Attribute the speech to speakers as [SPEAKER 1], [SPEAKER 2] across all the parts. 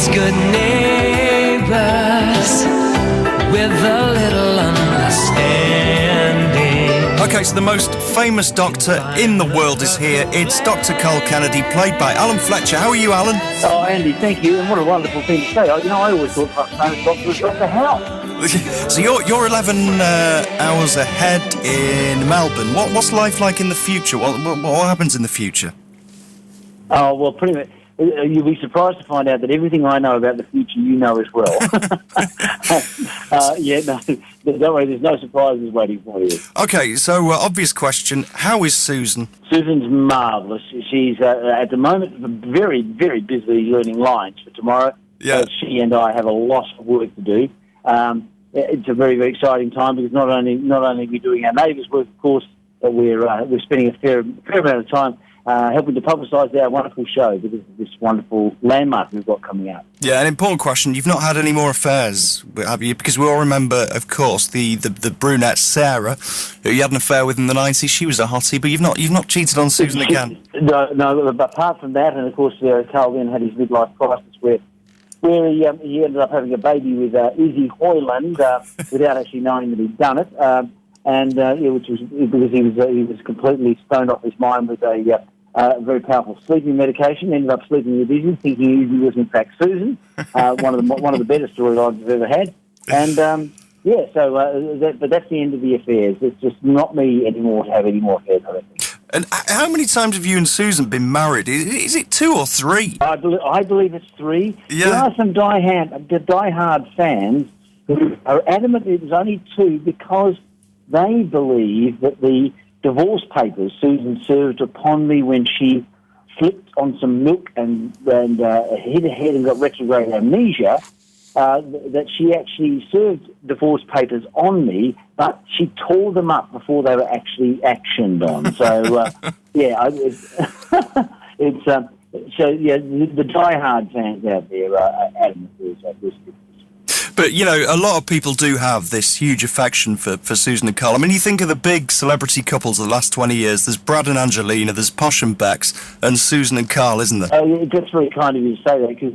[SPEAKER 1] It's good neighbors with a little understanding.
[SPEAKER 2] Okay, so the most famous doctor in the world is here. It's Doctor Karl Kennedy, played by Alan Fletcher. How are you, Alan?
[SPEAKER 3] Oh, Andy, thank you. And what a wonderful thing to say. I always thought my famous doctor was Dr. House.
[SPEAKER 2] So you're 11 hours ahead in Melbourne. What's life like in the future? What happens in the future?
[SPEAKER 3] Oh, well, pretty much. You'll be surprised to find out that everything I know about the future you know as well. Don't worry, there's no surprises waiting for you.
[SPEAKER 2] Okay, so obvious question, how is Susan?
[SPEAKER 3] Susan's marvellous. She's, at the moment, very, very busy learning lines for tomorrow.
[SPEAKER 2] Yeah.
[SPEAKER 3] She and I have a lot of work to do. It's a very, very exciting time because not only are we doing our Neighbours work, of course, but we're spending a fair amount of time helping to publicise our wonderful show because of this wonderful landmark we've got coming out.
[SPEAKER 2] Yeah, an important question. You've not had any more affairs, have you? Because we all remember, of course, the brunette Sarah, who you had an affair with in the 90s. She was a hottie, but you've not cheated on Susan again.
[SPEAKER 3] No. Apart from that, and of course, Carl then had his midlife crisis where he ended up having a baby with Izzy Hoyland without actually knowing that he'd done it, which was because he was completely stoned off his mind with a very powerful sleeping medication. Ended up sleeping with Izzy, thinking Izzy was in fact Susan. One of the better storylines I've ever had. And but that's the end of the affairs. It's just not me anymore to have any more affairs, I think.
[SPEAKER 2] And how many times have you and Susan been married? Is it 2 or 3?
[SPEAKER 3] I believe it's 3.
[SPEAKER 2] Yeah.
[SPEAKER 3] There are some die-hard fans who are adamant it was only 2 because they believe that the divorce papers Susan served upon me when she slipped on some milk and hit her head and got retrograde amnesia, that she actually served divorce papers on me, but she tore them up before they were actually actioned on. So, the die-hard fans out there are adamant at this.
[SPEAKER 2] But, a lot of people do have this huge affection for Susan and Karl. I mean, you think of the big celebrity couples of the last 20 years. There's Brad and Angelina, there's Posh and Bex, and Susan and Karl, isn't there?
[SPEAKER 3] That's very kind of you to say that, because,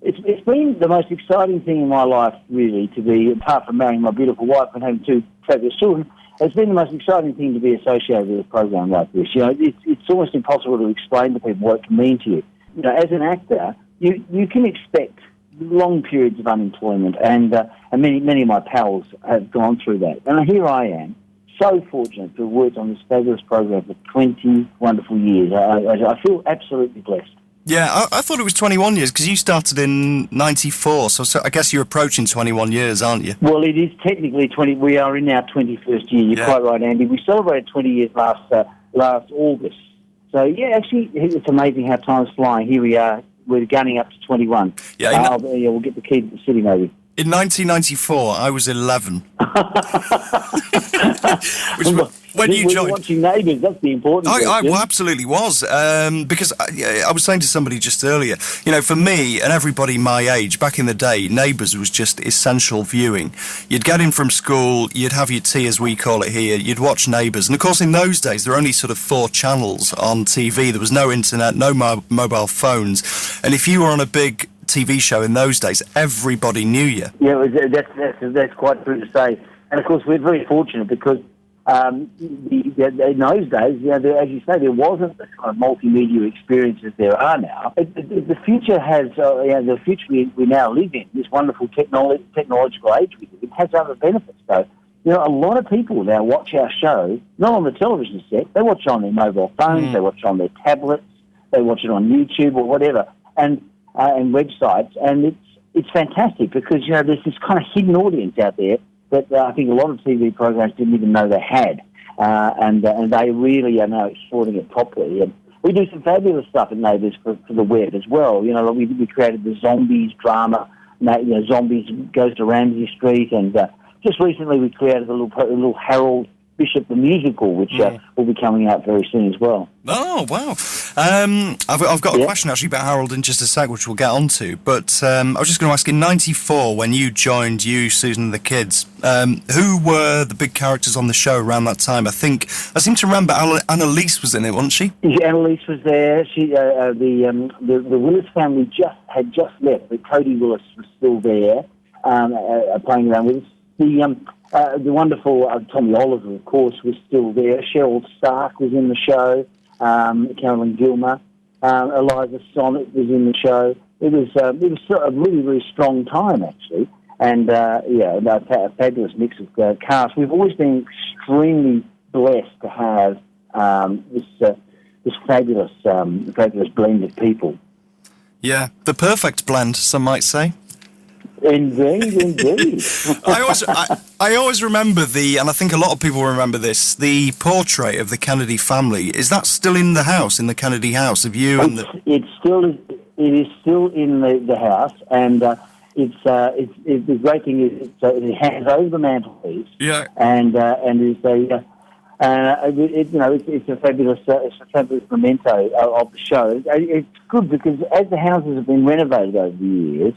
[SPEAKER 3] it's been the most exciting thing in my life, really, to be, apart from marrying my beautiful wife and having 2 fabulous children, it's been the most exciting thing to be associated with a program like this. It's almost impossible to explain to people what it can mean to you. As an actor, you can expect long periods of unemployment, and many of my pals have gone through that. And here I am, so fortunate to have worked on this fabulous program for 20 wonderful years. I feel absolutely blessed.
[SPEAKER 2] Yeah, I thought it was 21 years, because you started in 94, so I guess you're approaching 21 years, aren't you?
[SPEAKER 3] Well, it is technically 20. We are in our 21st year. You're quite right, Andy. We celebrated 20 years last August. So, actually, it's amazing how time's flying. Here we are. We're gunning up to 21. Yeah, we'll get the key to the city, maybe.
[SPEAKER 2] In 1994, I was 11. When you joined,
[SPEAKER 3] watching Neighbours, that's the important thing.
[SPEAKER 2] I absolutely was, because I was saying to somebody just earlier, for me and everybody my age, back in the day, Neighbours was just essential viewing. You'd get in from school, you'd have your tea, as we call it here, you'd watch Neighbours, and of course in those days there were only sort of 4 channels on TV, there was no internet, no mobile phones, and if you were on a big TV show in those days, everybody knew you. Yeah,
[SPEAKER 3] that's quite true to say. And of course, we're very fortunate because in those days, as you say, there wasn't this kind of multimedia experience as there are now. The future has, the future we now live in, this wonderful technological age we live in, has other benefits though. A lot of people now watch our show, not on the television set, they watch it on their mobile phones, they watch it on their tablets, they watch it on YouTube or whatever, and websites, and it's fantastic because there's this kind of hidden audience out there that I think a lot of TV programs didn't even know they had, and they really are now exploiting it properly. And we do some fabulous stuff in Neighbours for the web as well. We created the Zombies drama. Zombies goes to Ramsey Street, and just recently we created a little Harold Bishop the Musical, which will be coming out very soon as well.
[SPEAKER 2] Oh, wow. I've got a question actually about Harold in just a sec, which we'll get on to. But I was just going to ask, in '94, when you joined, Susan and the kids, who were the big characters on the show around that time? I seem to remember Annalise was in it, wasn't she?
[SPEAKER 3] Yeah, Annalise was there. She, the Willis family had just left, but Cody Willis was still there, playing around with us. The wonderful Tommy Oliver, of course, was still there. Cheryl Stark was in the show. Carolyn Gilmer, Eliza Sonnet was in the show. It was a really, really strong time, actually. And, a fabulous mix of cast. We've always been extremely blessed to have this fabulous blend of people.
[SPEAKER 2] Yeah, the perfect blend, some might say.
[SPEAKER 3] Indeed.
[SPEAKER 2] I always remember and I think a lot of people remember this, the portrait of the Kennedy family. Is that still in the house, in the Kennedy house of you?
[SPEAKER 3] It is still in the house, and the great thing is it hangs over the mantelpiece.
[SPEAKER 2] Yeah.
[SPEAKER 3] And is it's a fabulous memento of the show. It's good because as the houses have been renovated over the years,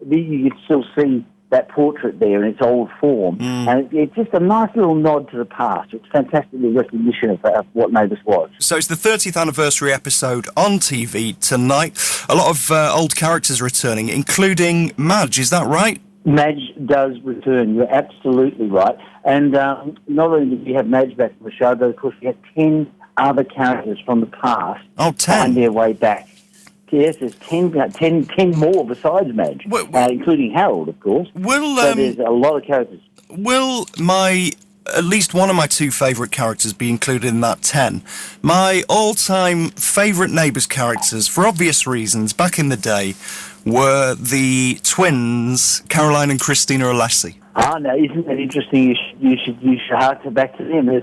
[SPEAKER 3] you can still see that portrait there in its old form. And it's just a nice little nod to the past. It's fantastic recognition of what Neighbours was.
[SPEAKER 2] So it's the 30th anniversary episode on TV tonight. A lot of old characters returning, including Madge, is that right?
[SPEAKER 3] Madge does return, you're absolutely right. And not only did we have Madge back on the show, but of course we had 10 other characters from the past find their way back. Yes, there's 10 more besides Madge, including Harold, of course. So there's a lot of characters.
[SPEAKER 2] Will at least one of my two favourite characters be included in that 10? My all-time favourite Neighbours characters, for obvious reasons, back in the day, were the twins, Caroline and Christina Alessi.
[SPEAKER 3] No, isn't that interesting? You should harken back to them. They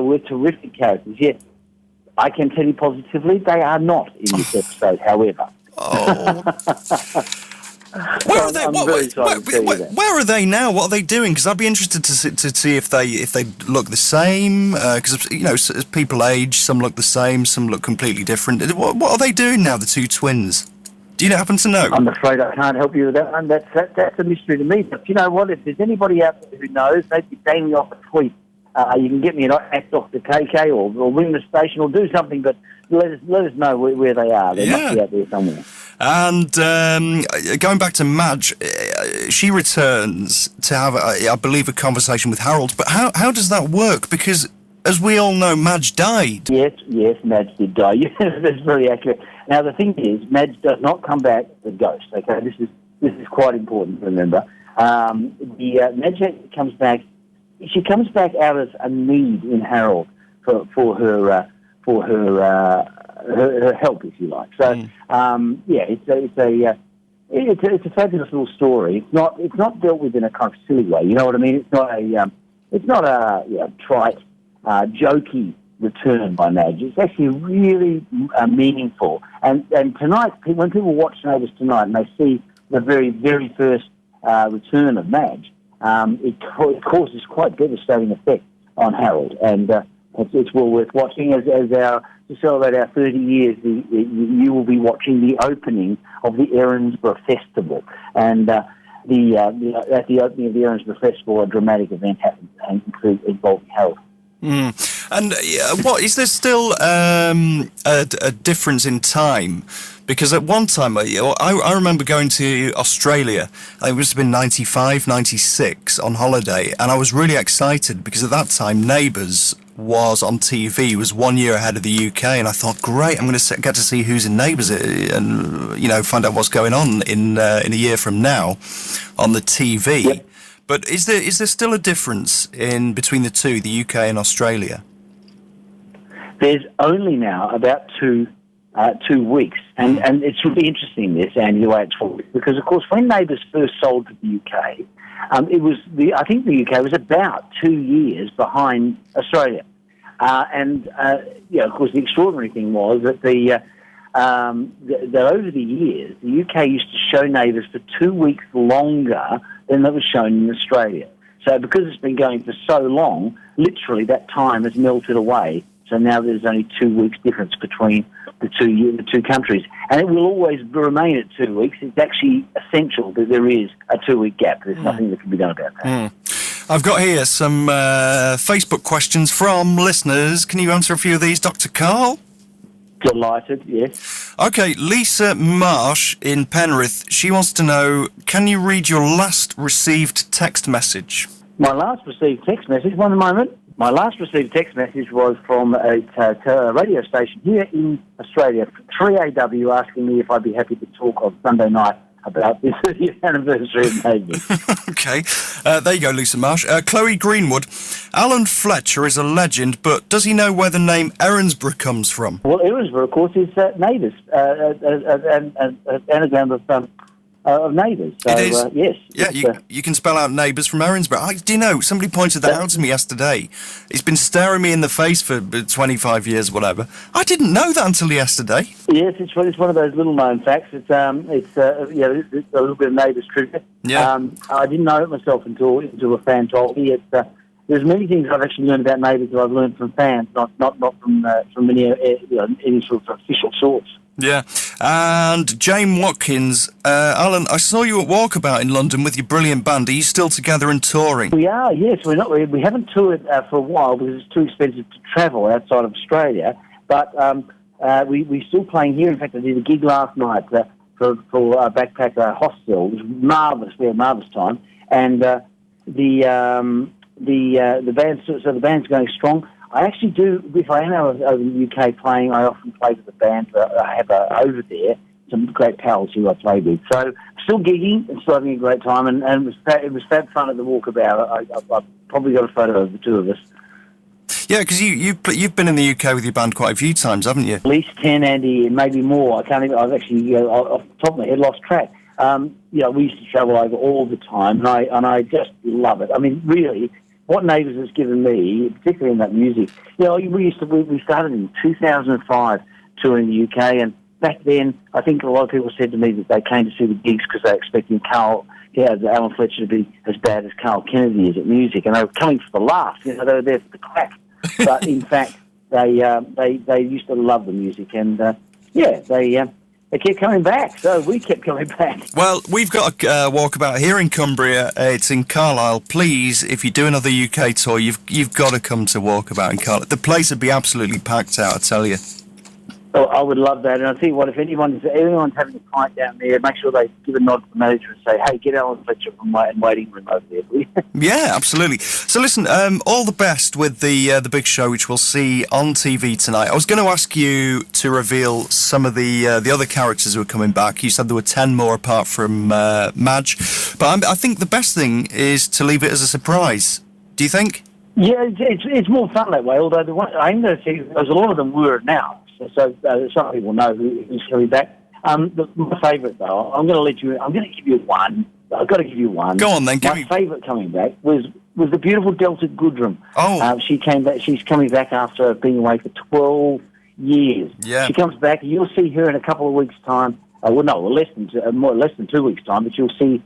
[SPEAKER 3] were terrific characters, yes. I can tell you positively, they are not in this episode, however.
[SPEAKER 2] Oh. Where are they? Where are they now? What are they doing? Because I'd be interested to see if they look the same. Because as people age, some look the same, some look completely different. What are they doing now? The two twins. Do you happen to know?
[SPEAKER 3] I'm afraid I can't help you with that one. That's a mystery to me. But you know what? If there's anybody out there who knows, maybe bang me off a tweet. You can get me at Dr. KK or ring the station or do something, but let us know where they are. They must be out there somewhere.
[SPEAKER 2] And going back to Madge, she returns to have, I believe, a conversation with Harold. But how does that work? Because, as we all know, Madge died. Yes,
[SPEAKER 3] Madge did die. That's very accurate. Now, the thing is, Madge does not come back as a ghost, okay? This is quite important to remember. Madge comes back. She comes back out of a need in Harold for her help, if you like. So it's a fabulous little story. It's not dealt with in a kind of silly way. You know what I mean? It's not a trite, jokey return by Madge. It's actually really meaningful. And tonight, when people watch Neighbours tonight and they see the very, very first return of Madge, it causes quite devastating effect on Harold, and it's well worth watching. To celebrate our 30 years, you will be watching the opening of the Erinsborough Festival, and at the opening of the Erinsborough Festival, a dramatic event happens involving Harold.
[SPEAKER 2] And what is there still a difference in time? Because at one time, I remember going to Australia. It must have been 95, 96 on holiday, and I was really excited because at that time, Neighbours was on TV, was 1 year ahead of the UK, and I thought, great, I'm going to get to see who's in Neighbours and find out what's going on in a year from now on the TV. Yep. But is there still a difference between the two, the UK and Australia?
[SPEAKER 3] There's only now about 2 weeks, and it's really interesting this, Andy, the way it's forward, because of course when Neighbours first sold to the UK, I think the UK was about 2 years behind Australia, of course the extraordinary thing was that that over the years the UK used to show Neighbours for 2 weeks longer than it was shown in Australia. So because it's been going for so long, literally that time has melted away. So now there's only 2 weeks difference between the two countries. And it will always remain at 2 weeks. It's actually essential that there is a 2-week gap. There's nothing that can be done about that.
[SPEAKER 2] I've got here some Facebook questions from listeners. Can you answer a few of these, Dr. Karl?
[SPEAKER 3] Delighted, yes.
[SPEAKER 2] Okay, Lisa Marsh in Penrith, she wants to know, can you read your last received text message?
[SPEAKER 3] My last received text message, one moment. My last received text message was from a radio station here in Australia, 3AW, asking me if I'd be happy to talk on Sunday night about the 30th anniversary of Neighbours.
[SPEAKER 2] Okay, there you go, Lisa Marsh. Chloe Greenwood, Alan Fletcher is a legend, but does he know where the name Erinsborough comes from?
[SPEAKER 3] Well, Erinsborough, of course, is Neighbours, an anagram of Neighbours. So,
[SPEAKER 2] it is.
[SPEAKER 3] Yes.
[SPEAKER 2] Yeah, you can spell out Neighbours from Erinsborough. Do you know, somebody pointed that out to me yesterday. It's been staring me in the face for 25 years, whatever. I didn't know that until yesterday.
[SPEAKER 3] Yes, it's one of those little known facts. It's a little bit of Neighbours trivia.
[SPEAKER 2] Yeah.
[SPEAKER 3] I didn't know it myself until a fan told me. There's many things I've actually learned about Neighbours that I've learned from fans, not from any sort of official source.
[SPEAKER 2] Yeah. And Jane Watkins, Alan, I saw you at Walkabout in London with your brilliant band. Are you still together and touring?
[SPEAKER 3] We are, yes. We haven't toured for a while because it's too expensive to travel outside of Australia. But we're still playing here. In fact, I did a gig last night for Backpacker Hostel. It was marvellous. We had a marvellous time. And the band's going strong. I actually do, if I am over in the UK playing, I often play with the band I have over there, some great pals who I play with. So still gigging and still having a great time, and it was fab fun at the Walkabout. I've probably got a photo of the two of us.
[SPEAKER 2] Yeah, because you've been in the UK with your band quite a few times, haven't you?
[SPEAKER 3] At least 10, Andy, and maybe more. I've actually, off the top of my head, lost track. We used to travel over all the time, and I just love it. I mean, really, what Neighbours has given me, particularly in that music, we started in 2005 touring the UK, and back then I think a lot of people said to me that they came to see the gigs because they were expecting Alan Fletcher to be as bad as Karl Kennedy is at music, and they were coming for the laugh. They were there for the crack. But in fact, they used to love the music, and they kept coming back, so we kept coming back.
[SPEAKER 2] Well, we've got a walkabout here in Cumbria. It's in Carlisle. Please, if you do another UK tour, you've got to come to Walkabout in Carlisle. The place would be absolutely packed out, I tell you.
[SPEAKER 3] Oh, I would love that. And I tell you what, if anyone's having a pint down there, make sure they give a nod to the manager and say, hey, get Alan Fletcher from my waiting room over there, please.
[SPEAKER 2] Yeah, absolutely. So listen, all the best with the big show, which we'll see on TV tonight. I was going to ask you to reveal some of the other characters who are coming back. You said there were 10 more apart from Madge. But I think the best thing is to leave it as a surprise. Do you think?
[SPEAKER 3] Yeah, it's more fun that way, although I'm going to say there's a lot of them were now. So some people know who's coming back. My favourite, though, I'm going to give you one. I've got to give you one.
[SPEAKER 2] Go on, then.
[SPEAKER 3] My favourite coming back was the beautiful Delta Goodrem.
[SPEAKER 2] Oh.
[SPEAKER 3] She came back. She's coming back after being away for 12 years.
[SPEAKER 2] Yeah.
[SPEAKER 3] She comes back. You'll see her in a couple of weeks' time. Less than 2 weeks' time. But you'll see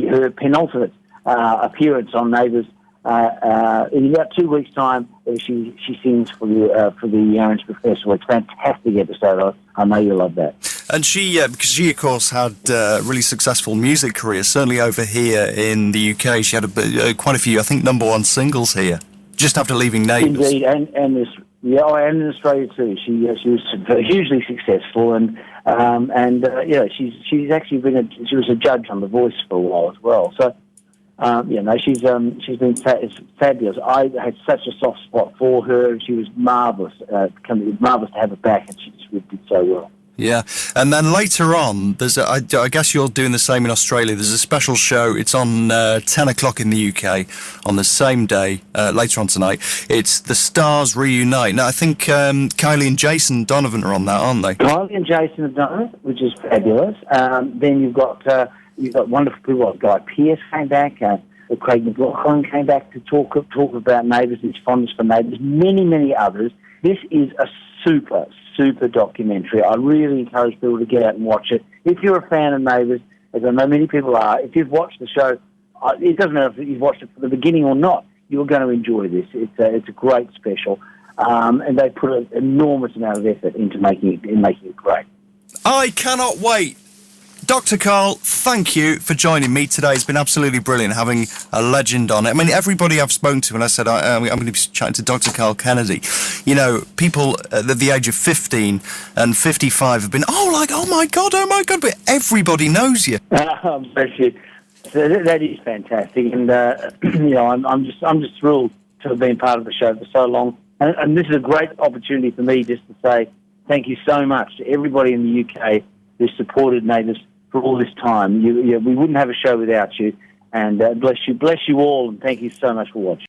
[SPEAKER 3] her penultimate appearance on Neighbours. In about 2 weeks' time, she sings for the Orange Professor. It's a fantastic episode. I know you'll love that.
[SPEAKER 2] And she, because she, of course, had a really successful music career, certainly over here in the UK. She had quite a few, I think, #1 singles here, just after leaving Neighbours.
[SPEAKER 3] Indeed, and in Australia too. She was hugely successful, and she's actually she was a judge on The Voice for a while as well. So. She's been fabulous. I had such a soft spot for her. She was marvellous. Marvellous to have her back, and she just did so well.
[SPEAKER 2] Yeah, and then later on, I guess you're doing the same in Australia. There's a special show. It's on 10 o'clock in the UK on the same day, later on tonight. It's The Stars Reunite. Now, I think Kylie and Jason Donovan are on that, aren't they?
[SPEAKER 3] Kylie and Jason have done it, which is fabulous. Then you've got wonderful people like Guy Pearce came back, Craig McLaughlin came back to talk about Neighbours, his fondness for Neighbours, many others. This is a super documentary. I really encourage people to get out and watch it. If you're a fan of Neighbours, as I know many people are, if you've watched the show, it doesn't matter if you've watched it from the beginning or not. You're going to enjoy this. It's a great special, and they put an enormous amount of effort into making it great.
[SPEAKER 2] I cannot wait. Dr. Karl, thank you for joining me today. It's been absolutely brilliant having a legend on it. I mean, everybody I've spoken to, and I said I'm going to be chatting to Dr. Karl Kennedy, you know, people at the age of 15 and 55 have been, oh my God, but everybody knows you.
[SPEAKER 3] Bless you. So that is fantastic, and you know, I'm just thrilled to have been part of the show for so long, and this is a great opportunity for me just to say thank you so much to everybody in the UK who supported Neighbours for all this time. We wouldn't have a show without you, and bless you all, and thank you so much for watching.